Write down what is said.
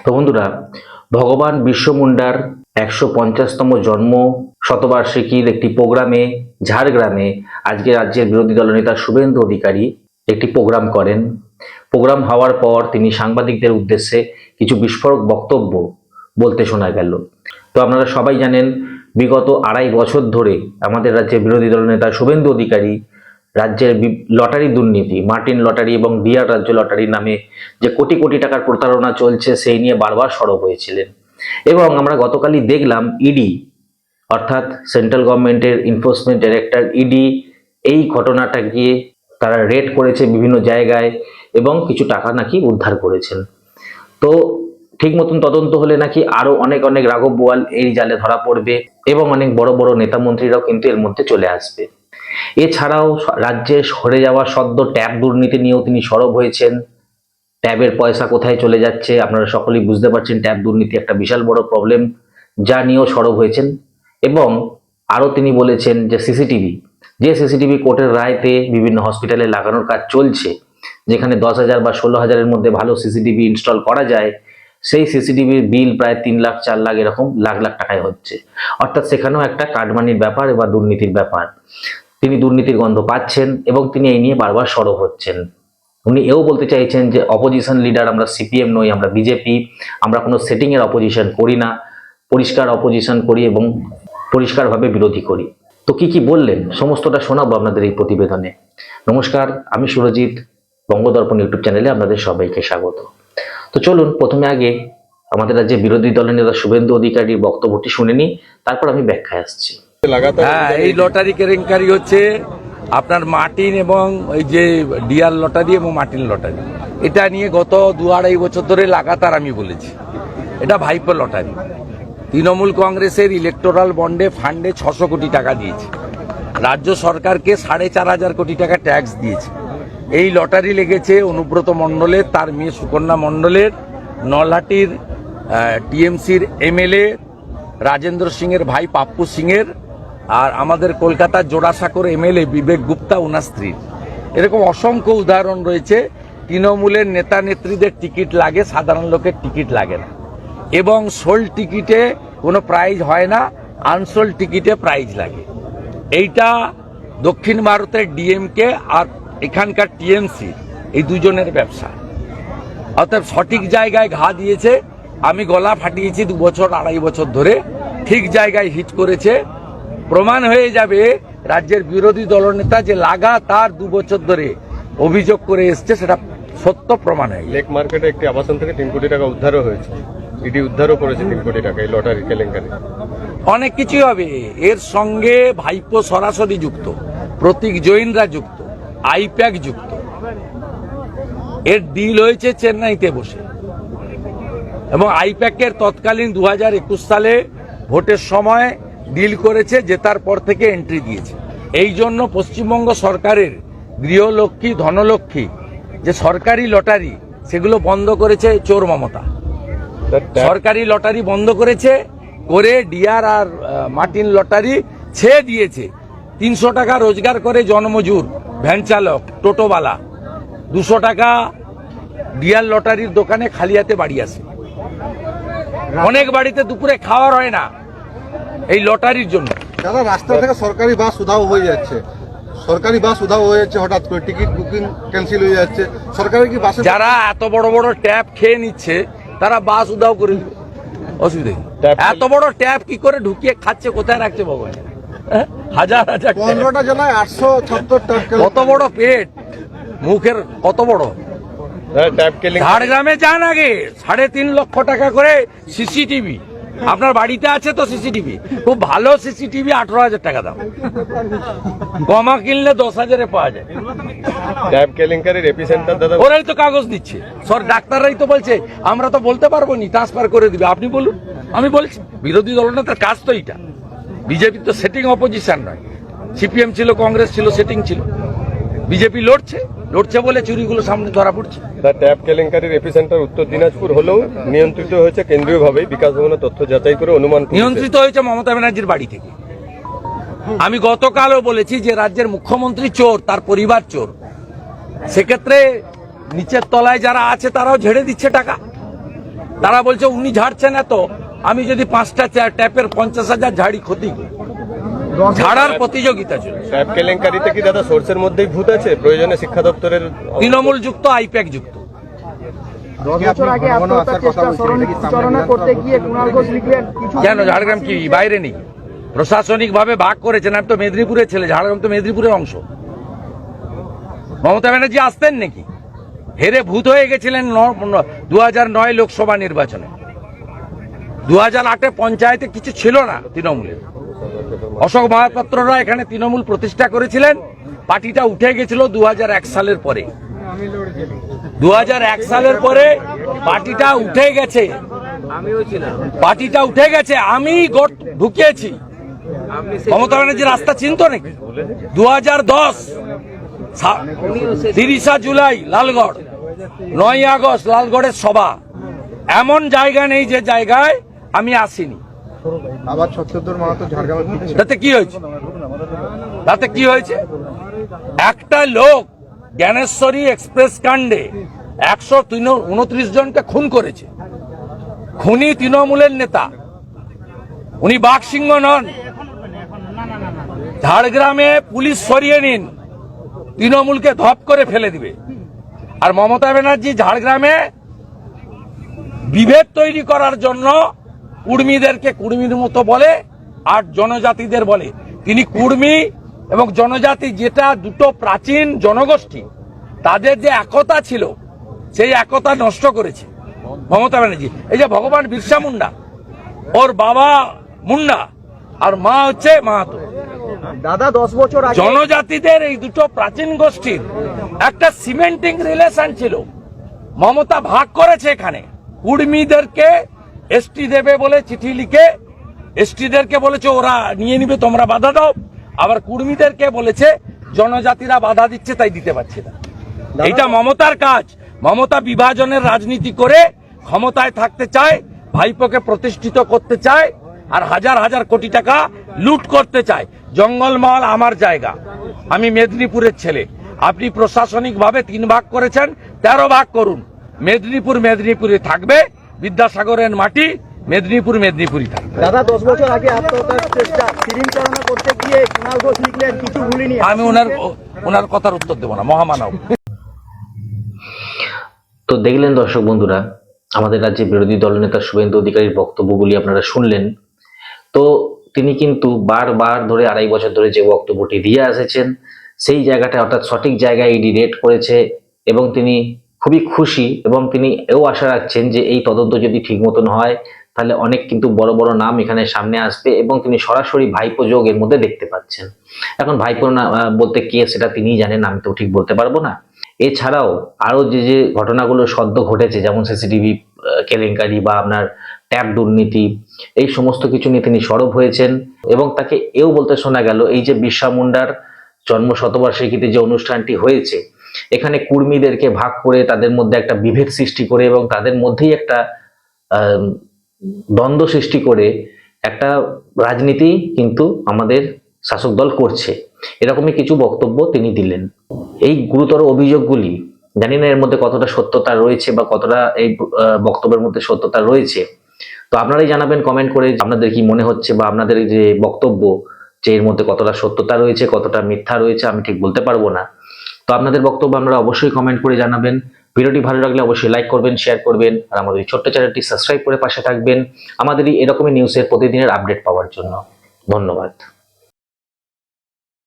তো বন্ধুরা, ভগবান বিরসা মুন্ডার 150তম জন্ম শতবার্ষিকীর একটি প্রোগ্রামে ঝাড়গ্রামে আজকে রাজ্যের বিরোধী দলনেতা শুভেন্দু অধিকারী একটি প্রোগ্রাম করেন। প্রোগ্রাম হওয়ার পর তিনি সাংবাদিকদের উদ্দেশ্যে কিছু বিস্ফোরক বক্তব্য বলতে শোনা গেল। তো আপনারা সবাই জানেন, বিগত 2.5 বছর ধরে আমাদের রাজ্যের বিরোধী দলনেতা শুভেন্দু অধিকারী রাজ্যের লটারি দুর্নীতি, মার্টিন লটারি এবং ডিআর রাজ্য লটারি নামে যে কোটি কোটি টাকার প্রতারণা চলছে সেই নিয়ে বারবার সরব হয়েছিলেন। এবং আমরা গতকালই দেখলাম ইডি অর্থাৎ সেন্ট্রাল গভর্নমেন্টের এনফোর্সমেন্ট ডাইরেক্টর ইডি এই ঘটনাটা গিয়ে তারা রেড করেছে বিভিন্ন জায়গায় এবং কিছু টাকা নাকি উদ্ধার করেছেন। তো ঠিক মতন তদন্ত হলে নাকি আরো অনেক অনেক রাঘব বোয়াল এই জালে ধরা পড়বে এবং অনেক বড় বড় নেতা মন্ত্রীরাও কিন্তু এর মধ্যে চলে আসবে। এছাড়াও রাজ্যে সরে যাওয়া সদ্য ট্যাব দুর্নীতি নিয়েও তিনি সরব হয়েছেন। ট্যাবের পয়সা কোথায় চলে যাচ্ছে আপনারা সকলেই বুঝতে পারছেন। ট্যাব দুর্নীতি একটা বিশাল বড় প্রবলেম, যা নিয়েও সরব হয়েছেন। এবং আরো তিনি বলেছেন যে সিসিটিভি কোর্টের রায়তে বিভিন্ন হসপিটালে লাগানোর কাজ চলছে, যেখানে 10,000 বা 16,000-এর মধ্যে ভালো সিসিটিভি ইনস্টল করা যায়, সেই সিসিটিভির বিল প্রায় 3 লাখ 4 লাখ এরকম লাখ লাখ টাকায় হচ্ছে। অর্থাৎ সেখানেও একটা কাটমানির ব্যাপার বা দুর্নীতির ব্যাপার। তিনি দুর্নীতির গন্ধ পাচ্ছেন এবং তিনি এই নিয়ে বারবার সরব হচ্ছেন। উনি এও বলতে চাইছেন যে অপোজিশন লিডার আমরা সিপিএম নই, আমরা বিজেপি, আমরা কোনো সেটিং এর অপোজিশন করি না, পরিষ্কার অপোজিশন করি এবং পরিষ্কারভাবে বিরোধী করি। তো কি বললেন সমস্তটা শোনাবো আপনাদের এই প্রতিবেদনে। নমস্কার, আমি সুরজিৎ, বঙ্গদর্পণ ইউটিউব চ্যানেলে আপনাদের সবাইকে স্বাগত। তো চলুন প্রথমে আগে আমাদের রাজ্যে বিরোধী দলের নেতা শুভেন্দু অধিকারীর বক্তব্যটি শুনে নিই, তারপর আমি ব্যাখ্যায় আসছি। হ্যাঁ, এই লটারি কেলেঙ্কারি হচ্ছে আপনার মার্টিন এবং ওই যে ডিআর লটারি এবং মার্টিন লটারি, এটা নিয়ে গত 2-2.5 বছর ধরে লাগাতার আমি বলেছি এটা ভাইপো লটারি। তৃণমূল কংগ্রেসের ইলেকটোরাল বন্ডে ফান্ডে 600 কোটি টাকা দিয়েছে, রাজ্য সরকারকে 4,500 কোটি টাকা ট্যাক্স দিয়েছে। এই লটারি লেগেছে অনুব্রত মণ্ডলের, তার মেয়ে সুকন্যা মণ্ডলের, নলহাটির টিএমসির এমএলএ রাজেন্দ্র সিং এর ভাই পাপ্পু সিং এর, আর আমাদের কলকাতার জোড়াসাঁকোর এমএলএ বিবেক গুপ্তা ওনার স্ত্রীর। এরকম অসংখ্য উদাহরণ রয়েছে। তৃণমূলের নেতা নেত্রীদের টিকিট লাগে, সাধারণ লোকের টিকিট লাগে না, এবং সোল্ড টিকিটে কোনো প্রাইজ হয় না, আনসোল্ড টিকিটে প্রাইজ লাগে। এইটা দক্ষিণ ভারতের ডিএমকে আর এখানকার টিএমসি এই দুজনের ব্যবসা। অর্থাৎ সঠিক জায়গায় ঘা দিয়েছে। আমি গলা ফাটিয়েছি 2 বছর 2.5 বছর ধরে, ঠিক জায়গায় হিট করেছে। প্রমাণ হয়ে যাবে রাজ্যের বিরোধী দলনেতা যে লাগাতার 2 বছর ধরে অভিযোগ করে এসছে, সেটা সত্য প্রমাণ হয়ে। লেক মার্কেটে একটি আবাসন থেকে 3 কোটি টাকা উদ্ধারও হয়েছে, ইডি উদ্ধারও করেছে 3 কোটি টাকা এই লটারি কেলেঙ্কারি। অনেক কিছুই হবে। এর সঙ্গে ভাইপো সরাসরি যুক্ত, প্রতীক জৈনরা যুক্ত, আইপ্যাক যুক্ত। এর ডিল হয়েছে চেন্নাইতে বসে, এবং আইপ্যাকের তৎকালীন 2021 সালে ভোটের সময় ডিল করেছে, জেতার পর থেকে এন্ট্রি দিয়েছে। এই জন্য পশ্চিমবঙ্গ সরকারের গৃহলক্ষ্মী, ধনলক্ষ্মী যে সরকারি লটারি, সেগুলো বন্ধ করেছে চোর মমতা। সরকারি লটারি বন্ধ করেছে, করে ডিআর আর মার্টিন লটারি ছেড়ে দিয়েছে। 300 টাকা রোজগার করে জনমজুর, ভ্যান চালক, টোটোওয়ালা, 200 টাকা ডিআর লটারির দোকানে খালি হাতে বাড়ি আসে। অনেক বাড়িতে দুপুরে খাওয়ার হয় না এই লটারির জন্য। দাদা, রাস্তা থেকে সরকারি বাস উধাও হয়ে যাচ্ছে, হঠাৎ করে টিকিট বুকিং ক্যান্সেল হয়ে যাচ্ছে। সরকারি কি বাসে যারা এত বড় বড় ট্যাব খেয়ে নিচ্ছে তারা বাস উধাও করে দিবে, অসুবিধা নেই। এত বড় ট্যাব কি করে ঢুকিয়ে খাচ্ছে, কোথায় রাখছে ভগবান? হাজার হাজার 15টা জেলায় 870 টাকা। কত বড় পেট, মুখের কত বড়। ঝাড়গ্রামে যান আগে, 3.5 লক্ষ টাকা করে সিসিটিভি। আপনার বাড়িতে আছে তো সিসিটিভি? খুব ভালো সিসিটিভি 18,000 টাকা দাম, কমা কিনলে 10,000-এ পাওয়া যায়। ট্যাব কেলেঙ্কারির এপিসেন্টার দাদা, ওরাই তো কাগজ দিচ্ছে, ডাক্তাররাই তো বলছে আমরা তো বলতে পারবো নি, ট্রান্সফার করে দিবে। আপনি বলুন, আমি বলছি বিরোধী দলনেতার কাজ তো এইটা। বিজেপি তো সেটিং অপোজিশন নয়, সিপিএম ছিল, কংগ্রেস ছিল, সেটিং ছিল। বিজেপি লড়ছে বলে চুরিগুলো সামনে ধরা পড়ছে। ট্যাব কেলেঙ্কারির এপিসেন্টার উত্তর দিনাজপুর হলেও নিয়ন্ত্রিত হয়েছে কেন্দ্রীয়ভাবে। বিকাশ ভবনের তথ্য যাচাই করে অনুমান নিয়ন্ত্রিত হয়েছে মমতা ব্যানার্জির বাড়ি থেকে। আমি গতকালও বলেছি যে রাজ্যের মুখ্যমন্ত্রী চোর, তার পরিবার চোর। সেক্ষেত্রে নিচের তলায় যারা আছে তারাও ঝেড়ে দিচ্ছে টাকা। তারা বলছে উনি ঝাড়ছেন এত, আমি যদি 5টা ট্যাপের 50,000 ঝাড়ি ক্ষতি করি। ঝাড়ার প্রতিযোগিতা চলছে। ট্যাপ কেলেঙ্কারিতে কি দাদা সোর্সের মধ্যেই ভূত আছে? প্রয়োজনে শিক্ষা দপ্তরের তৃণমূল যুক্ত, আইপ্যাক যুক্ত। 10 বছর আগে আত্মহত্যার চেষ্টা সূচনা করতে গিয়ে কুণাল ঘোষ লিখলেন কিছু কেন ঝাড়গ্রাম কি বাইরে নেই? প্রশাসনিক ভাবে ভাগ করেছেন। আমি তো মেদিনীপুরের ছেলে, ঝাড়গ্রাম তো মেদিনীপুরের অংশ। মমতা ব্যানার্জি আসতেন নাকি? হেরে ভূত হয়ে গেছিলেন 2009 লোকসভা নির্বাচনে। 2008 পঞ্চায়েতে কিছু ছিল না তৃণমূলের। অশোক মহাপাত্ররা এখানে তৃণমূল প্রতিষ্ঠা করেছিলেন। পার্টিটা উঠে গেছিল 2001 সালের পরে। 2001 সালের পরে পার্টিটা উঠে গেছে। পার্টিটা উঠে গেছে, আমি ঢুকিয়েছি। মমতা ব্যানার্জি রাস্তা চিনত নাকি? 2010 30 জুলাই লালগড়, 9 আগস্ট লালগড়ের সভা। এমন জায়গা নেই যে জায়গায় আমি আসিনি। আবার ৭৬ মাহাতো ঝাড়গ্রামে ফিরছে। তাতে কি হয়েছে? তাতে কি হয়েছে? একটা লোক জ্ঞানেশ্বরী এক্সপ্রেস কাণ্ডে 129 জনকে খুন করেছে। খুনি তৃণমূলের নেতা, উনি বাঘসিংহ নন। ঝাড়গ্রামে পুলিশ সরিয়ে নিন, তৃণমূলকে ধপ করে ফেলে দিবে। আর মমতা ব্যানার্জি ঝাড়গ্রামে বিভেদ তৈরি করার জন্য কুর্মীদেরকে কুর্মীর মতো বলে আর জনজাতিদের বলে। তিনি কুর্মী এবং জনজাতি, যেটা দুটো প্রাচীন জনগোষ্ঠী, তাদের যে একতা ছিল সেই একতা নষ্ট করেছে মমতা ব্যানার্জি। এই যে ভগবান বিরসা মুন্ডা, ওর বাবা মুন্ডা আর মা হচ্ছে মাহাতো। দাদা 10 বছর আগে জনজাতিদের এই দুটো প্রাচীন গোষ্ঠীর একটা সিমেন্টিং রিলেশন ছিল। মমতা ভাগ করেছে এখানে। কুর্মীদেরকে এসটি দেবে বলে চিঠি লিখে এসটিদেরকে বলেছে ওরা নিয়ে নিবে, তোমরা বাধা দাও। আবার কুর্মীদেরকে বলেছে জনজাতিরা বাধা দিচ্ছে তাই দিতে পারছে না। এটা মমতার কাজ। মমতা বিভাজনের রাজনীতি করে ক্ষমতায় থাকতে চায়, ভাইপোকে প্রতিষ্ঠিত করতে চায়, আর হাজার হাজার কোটি টাকা লুট করতে চায়। জঙ্গলমহল আমার জায়গা, আমি মেদিনীপুরের ছেলে। আপনি প্রশাসনিক ভাবে 3 ভাগ করেছেন, 13 ভাগ করুন। মেদিনীপুর মেদিনীপুরে থাকবে, বিদ্যাসাগরের মাটি মেদিনীপুর মেদিনীপুরই থাকবে। দাদা 10 বছর আগে আত্মহত্যার চেষ্টা চালনা করতে গিয়ে কুণাল ঘোষ লিখলেন কিছু ভুলিনি। আমি ওনার কথার উত্তর দেব না, মহামানব। তো দেখলেন দর্শক বন্ধুরা, আমাদের রাজ্যে বিরোধী দলনেতা শুভেন্দু অধিকারীর বক্তব্যগুলি আপনারা শুনলেন। তো তিনি কিন্তু বারবার ধরে 2.5 বছর ধরে যে বক্তব্যটি দিয়ে আসেছেন সেই জায়গাটা, অর্থাৎ সঠিক জায়গায় ইডি রেড করেছে এবং তিনি খুবই খুশি এবং তিনি এও আশা রাখছেন যে এই তদন্ত যদি ঠিক মতন হয় তাহলে অনেক কিন্তু বড় বড় নাম এখানে সামনে আসবে এবং তিনি সরাসরি ভাইপো যোগ এর মধ্যে দেখতে পাচ্ছেন। এখন ভাইপো না বলতে কে সেটা তিনিই জানেন, আমি তো ঠিক বলতে পারবো না। এছাড়াও আরো যে যে ঘটনাগুলো সদ্য ঘটেছে, যেমন সিসিটিভি কেলেঙ্কারি বা আপনার ট্যাব দুর্নীতি, এই সমস্ত কিছু নিয়ে তিনি সরব হয়েছেন এবং তাকে এও বলতে শোনা গেল এই যে বিরসা মুন্ডার জন্ম শতবার্ষিকীতে যে অনুষ্ঠানটি হয়েছে এখানে কুর্মীদেরকে ভাগ করে তাদের মধ্যে একটা বিভেদ সৃষ্টি করে এবং তাদের মধ্যেই একটা দ্বন্দ্ব সৃষ্টি করে একটা রাজনীতি কিন্তু আমাদের শাসক দল করছে, এরকমই কিছু বক্তব্য তিনি দিলেন। এই গুরুতর অভিযোগগুলি জানি না এর মধ্যে কতটা সত্যতা রয়েছে বা কতটা এই বক্তব্যের মধ্যে সত্যতা রয়েছে। তো আপনারাই জানাবেন কমেন্ট করে আপনাদের কি মনে হচ্ছে বা আপনাদের যে বক্তব্য যে এর মধ্যে কতটা সত্যতা রয়েছে কতটা মিথ্যা রয়েছে আমি ঠিক বলতে পারবো না। তো আপনাদের বক্তব্য আপনারা অবশ্যই কমেন্ট করে জানাবেন। ভিডিওটি ভালো লাগলে অবশ্যই লাইক করবেন, শেয়ার করবেন আর আমাদের ছোট্ট চ্যানেলটি সাবস্ক্রাইব করে পাশে থাকবেন আমাদের এরকমই নিউজের প্রতিদিনের আপডেট পাওয়ার জন্য। ধন্যবাদ।